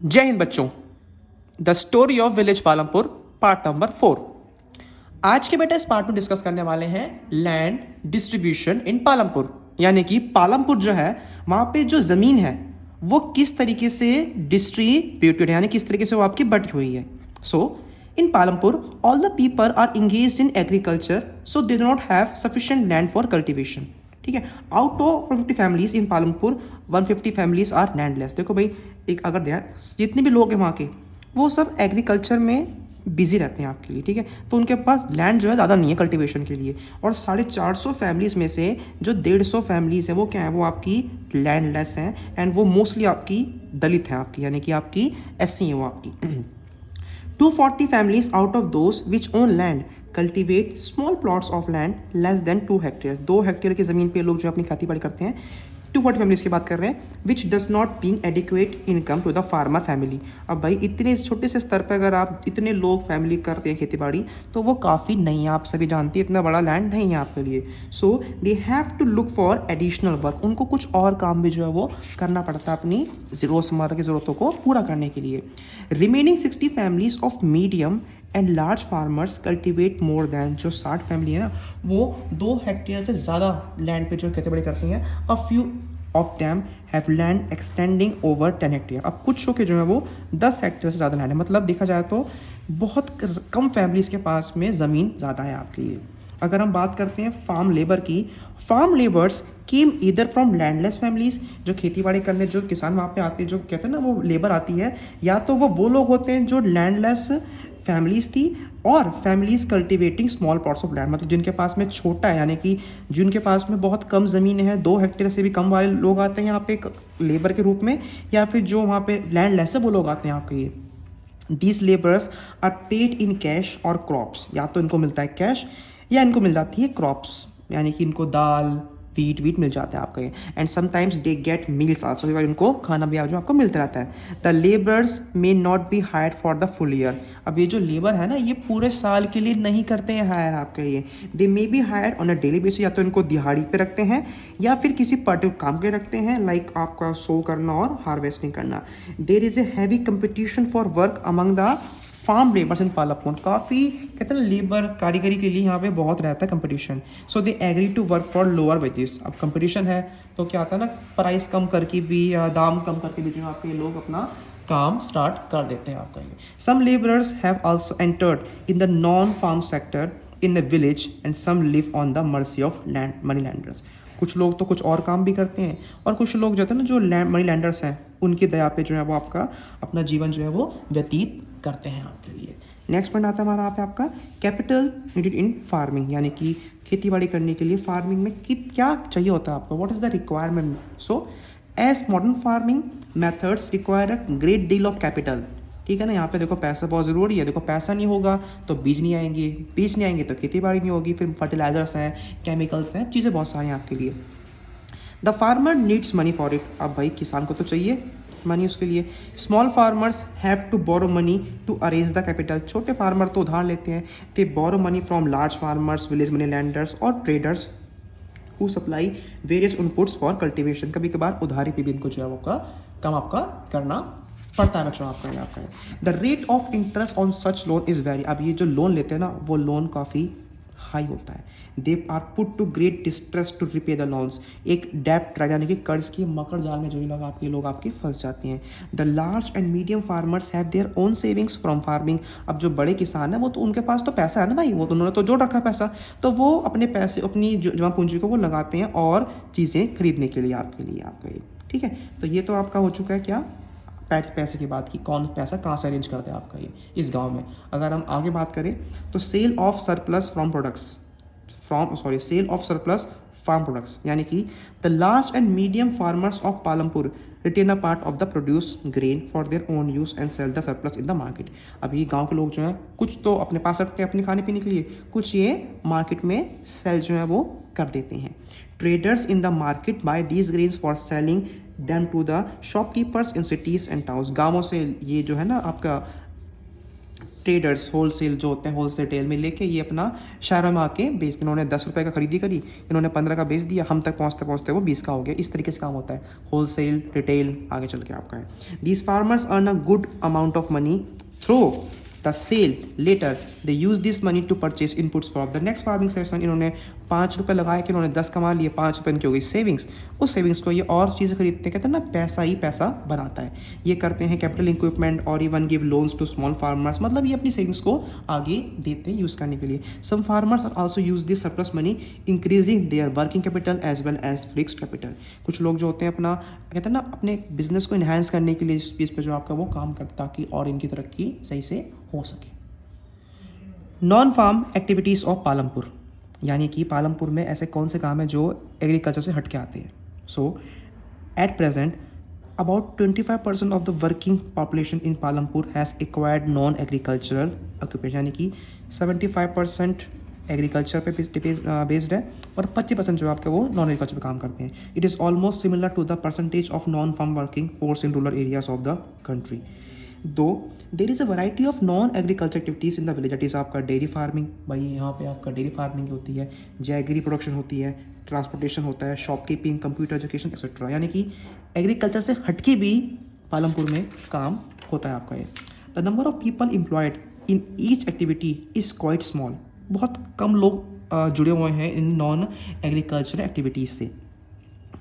जय हिंद बच्चों। The story of village Palampur part number 4। आज के बेटा इस पार्ट में डिस्कस करने वाले हैं लैंड डिस्ट्रीब्यूशन इन पालमपुर, यानी कि पालमपुर जो है वहां पे जो जमीन है वो किस तरीके से डिस्ट्रीब्यूटेड, यानी किस तरीके से वो आपकी बटी हुई है। So in Palampur all the people are engaged in agriculture, so they do not have sufficient land for cultivation. ठीक है, out of 150 families in Palampur 150 families are landless. देखो भाई, एक अगर ध्यान, जितने भी लोग हैं वहाँ के वो सब एग्रीकल्चर में बिजी रहते हैं आपके लिए। ठीक है, तो उनके पास लैंड जो है ज़्यादा नहीं है कल्टीवेशन के लिए। और 450 फैमिलीज में से जो 150 फैमिलीज हैं वो क्या है, वो आपकी लैंडलेस हैं, एंड वो मोस्टली आपकी दलित हैं आपकी, यानी कि आपकी एससी हैं वो आपकी। 240 families out of those which own land cultivate small plots of land less than 2 hectares। 2 hectare की ज़मीन पे लोग जो अपनी खेती बाड़ी करते हैं, 240 फैमिलीज की बात कर रहे हैं, which does not being adequate income to the farmer family. अब भाई इतने छोटे से स्तर पर अगर आप इतने लोग फैमिली करते हैं खेती बाड़ी तो वो काफ़ी नहीं है, आप सभी जानते हैं इतना बड़ा लैंड नहीं है आपके लिए। So they have to look for additional work, उनको कुछ और काम भी जो है वो करना पड़ता है अपनी रोज़मर्रा की ज़रूरतों को पूरा करने के लिए। Remaining 60 families of medium and large farmers cultivate more than, जो 60 फैमिली है ना वो 2 हेक्टेयर से ज़्यादा लैंड पे जो खेती बाड़ी करती हैं। A few of them have land extending over 10 hectare. अब कुछ के जो है वो 10 हेक्टेयर से ज़्यादा लैंड है, मतलब देखा जाए तो बहुत कम फैमिलीज़ के पास में ज़मीन ज़्यादा है आपके लिए। अगर हम बात करते हैं फार्म लेबर की, farm labours came either from landless families, जो खेती बाड़ी करने जो किसान वहाँ पे आते हैं, जो कहते हैं ना वो लेबर आती है, या तो वो लोग होते हैं जो लैंडलेस फैमिलीज थी, और families cultivating small plots of land, मतलब जिनके पास में छोटा है, यानी कि जिनके पास में बहुत कम ज़मीन है, 2 हेक्टेयर से भी कम वाले लोग आते हैं यहाँ पे लेबर के रूप में, या फिर जो वहाँ पे लैंडलेस है वो लोग आते हैं आपके लिए। These labours are paid in cash और क्रॉप्स, या तो इनको मिलता है कैश या इनको मिल जाती है क्रॉप्स, यानी कि इनको दाल वीट मिल जाता है आपका। And sometimes they get meals also, इनको खाना भी जो आपको मिलता रहता है। The labours may not be hired for the full year. अब ये जो लेबर है ना ये पूरे साल के लिए नहीं करते हैं हायर आपके लिए, they may be hired on a daily basis, या तो इनको दिहाड़ी पे रखते हैं या फिर किसी पर्टिकुलर काम के रखते हैं, लाइक आपका सो करना और हार्वेस्टिंग करना। There is a heavy competition for work among the farm labours in Palampur. काफ़ी कहते हैं लेबर कारीगरी के लिए यहाँ पे बहुत रहता है competition. So they agree to work for lower wages. अब कंपटीशन है तो क्या आता है ना, प्राइस कम करके भी या दाम कम करके भी जो आपके लोग अपना काम स्टार्ट कर देते हैं आपका ये। Some labourers have also entered in the non farm sector in the village and some live on the mercy of land money lenders. कुछ लोग तो कुछ और काम भी करते हैं, और कुछ लोग जो है ना जो मनी लैंडर्स हैं उनकी दया पे जो है वो आपका अपना जीवन जो है वो व्यतीत करते हैं आपके लिए। नेक्स्ट पॉइंट आता है हमारा यहाँ पे आपका कैपिटल नीडेड इन फार्मिंग, यानी कि खेती बाड़ी करने के लिए फार्मिंग में क्या चाहिए होता है आपको, what is the requirement. So as modern farming methods require a great deal of capital. ठीक है ना, यहाँ पे देखो पैसा बहुत ज़रूरी है। देखो पैसा नहीं होगा तो बीज नहीं आएंगे, बीज नहीं आएंगे तो खेती बाड़ी नहीं होगी, फिर फर्टिलाइजर्स हैं, केमिकल्स हैं, चीज़ें बहुत सारी हैं आपके लिए। The farmer needs money for it. अब भाई किसान को तो चाहिए मनी उसके लिए। Small farmers have to borrow money to arrange the capital. छोटे फार्मर तो उधार लेते हैं, they borrow money from large farmers, village money lenders और traders who supply various inputs for cultivation. कभी कभार उधारी पे भी इनको जो है वो काम आपका करना पड़ता है बच्चों आपका यहाँ पर। The rate of interest on such loan is very. अब ये जो लोन लेते हैं ना वो लोन काफ़ी हाई होता है। They are put to great distress to repay the loans. एक डेप्ट यानी कि कर्ज की मकर जाल में जो लोग आपके फंस जाते हैं। The large and medium farmers have their own savings from farming. अब जो बड़े किसान है वो तो उनके पास तो पैसा है ना भाई, वो तो उन्होंने तो जोड़ रखा है पैसा, तो वो अपने पैसे अपनी जमा पूंजी को वो लगाते हैं और चीज़ें खरीदने के लिए आपके लिए आपका ये। ठीक है, तो ये तो आपका हो चुका है क्या पैसे की बात की, कौन पैसा कहाँ से अरेंज करते हैं आपका ये इस गांव में। अगर हम आगे बात करें तो sale of surplus farm products, यानी कि the large and medium farmers of Palampur retain a part of the produce grain for their own use and sell the surplus in the market. अभी गांव के लोग जो हैं कुछ तो अपने पास रखते हैं अपने खाने पीने के लिए, कुछ ये मार्केट में सेल जो है वो कर देते हैं। Traders in the market buy these grains for selling them to the shopkeepers in cities and towns. गाँवों से ये जो है ना आपका ट्रेडर्स होलसेल जो होते हैं होलसेल रिटेल में लेके ये अपना शहरों में आके बेचते, इन्होंने 10 रुपये का खरीदी करी, इन्होंने 15 का बेच दिया, हम तक पहुँचते पहुँचते वो 20 का हो गया। इस तरीके से काम होता है होलसेल रिटेल आगे चल के आपका है। These farmers earn a good amount of money through the sale later, they use this money to purchase inputs for the next farming session. इन्होंने 5 रुपये लगाए कि इन्होंने 10 कमा लिए, 5 रुपये इनकी हो गई सेविंग्स, उस सेविंग्स को ये और चीज़ें खरीदते हैं। कहते हैं ना पैसा ही पैसा बनाता है। ये करते हैं कैपिटल इक्विपमेंट और even give loans to small farmers, मतलब ये अपनी सेविंग्स को आगे देते हैं यूज़ करने के लिए। Some farmers are also use this surplus money increasing their working capital as well as fixed capital. कुछ लोग जो होते हैं अपना कहते हैं ना अपने बिजनेस को इन्हांस करने के लिए इस चीज़ पे जो आपका वो काम करता ताकि और इनकी तरक्की सही से हो सके। Non farm activities of Palampur, यानी कि पालमपुर में ऐसे कौन से काम हैं जो एग्रीकल्चर से हट के आते हैं। So at present about 25% of the working population in Palampur has acquired non agricultural occupation, यानी कि 75% एग्रीकल्चर पे बेस्ड है और 25% जो आपके वो नॉन एग्रीकल्चर पे काम करते हैं। It is almost similar to the percentage of non farm working force in rural areas of the country. Though there is a variety of non agriculture activities in the village, that is आपका dairy farming, भाई यहाँ पे आपका dairy farming होती है, jaggery production होती है, transportation होता है, शॉपकीपिंग, कंप्यूटर एजुकेशन एक्सेट्रा, यानी कि एग्रीकल्चर से हटके भी पालमपुर में काम होता है आपका ये। The number of people employed in each activity is quite small, बहुत कम लोग जुड़े हुए हैं इन नॉन एग्रीकल्चर एक्टिविटीज़ से।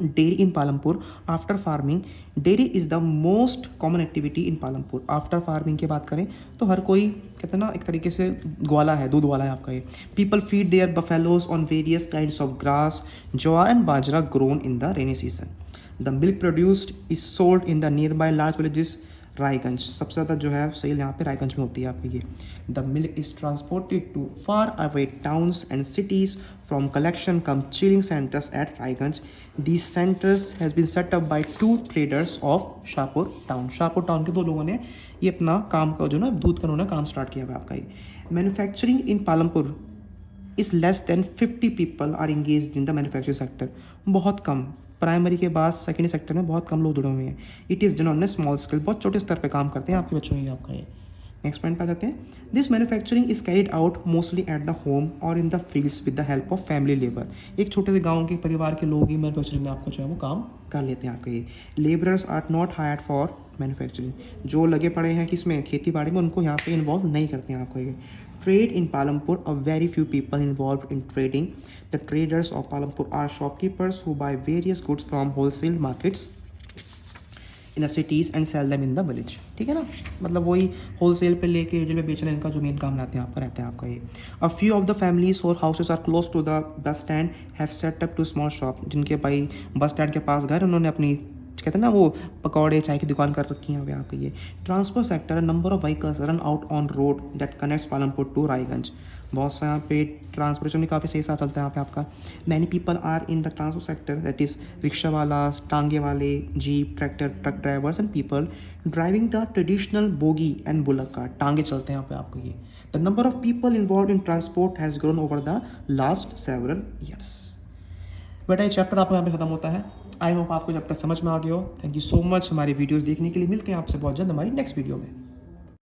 Dairy in Palampur after farming, dairy is the most common activity in Palampur. After farming की बात करें तो हर कोई कहते हैं ना एक तरीके से ग्वाला है, दूध वाला है आपका ये। People feed there buffaloes on various kinds of grass, jowar and bajra grown in the rainy season. The milk produced is sold in the near by large villages, Raiganj सबसे ज़्यादा जो है सेल यहाँ पे रायगंज में होती है आपकी ये। The milk is transported to far away towns and cities from collection cum chilling centres at Raiganj. These centres has been set up by 2 traders of Shahpur town. Shahpur town के 2 लोगों ने ये अपना काम का जो ना दूध का उन्होंने काम स्टार्ट किया हुआ आपका ये। Manufacturing in Palampur is less than 50 people are engage in the manufacturing sector, बहुत कम, प्राइमरी के बाद सेकेंडरी सेक्टर में बहुत कम लोग जुड़े हुए हैं। It is done on A small scale, बहुत छोटे स्तर पे काम करते हैं आपके बच्चों ये आपका ये। नेक्स्ट पॉइंट पे आ जाते हैं। This manufacturing is carried out mostly at the home और in the fields with the help of family labour. एक छोटे से गाँव के परिवार के लोग ही मैन्युफैक्चरिंग में आपका जो है वो काम कर लेते हैं आपके ये। Labourers are not hired for manufacturing, जो लगे पड़े हैं किसमें खेती बाड़ी में उनको यहाँ पे इन्वॉल्व नहीं करते हैं आपको ये। Trade in Palampur, a very few people involved in trading. The traders of Palampur are shopkeepers who buy various goods from wholesale markets in the cities and sell them in the village. ठीक है ना, मतलब वही wholesale पे लेके retail पे बेचना इनका जो मेन काम रहते हैं आपका रहता है आपका ये। A few of the families or houses are close to the bus stand have set up to small shop, जिनके भाई बस स्टैंड के पास घर उन्होंने अपनी कहते हैं ना वो पकौड़े चाय की दुकान कर रखी है आपके ये। Transport sector, number of vehicles run out on road that connects Palampur to Raiganj, बहुत सा यहाँ पे ट्रांसपोर्टेशन भी काफ़ी सही साथ चलता है यहाँ पे आपका। Many people are in the transport sector, that is rickshaw वाला, टांगे वाले, jeep, tractor, truck drivers and people driving the traditional bogie and bullock cart, टांगे चलते हैं यहाँ पे आपको ये। The number of people involve in transport has grown over the last several years. बेटा ये चैप्टर आपको यहाँ पे खत्म होता है। आई होप आपको चैप्टर समझ में आ गया हो। थैंक यू सो मच हमारी वीडियोस देखने के लिए। मिलते हैं आपसे बहुत जल्द हमारी नेक्स्ट वीडियो में।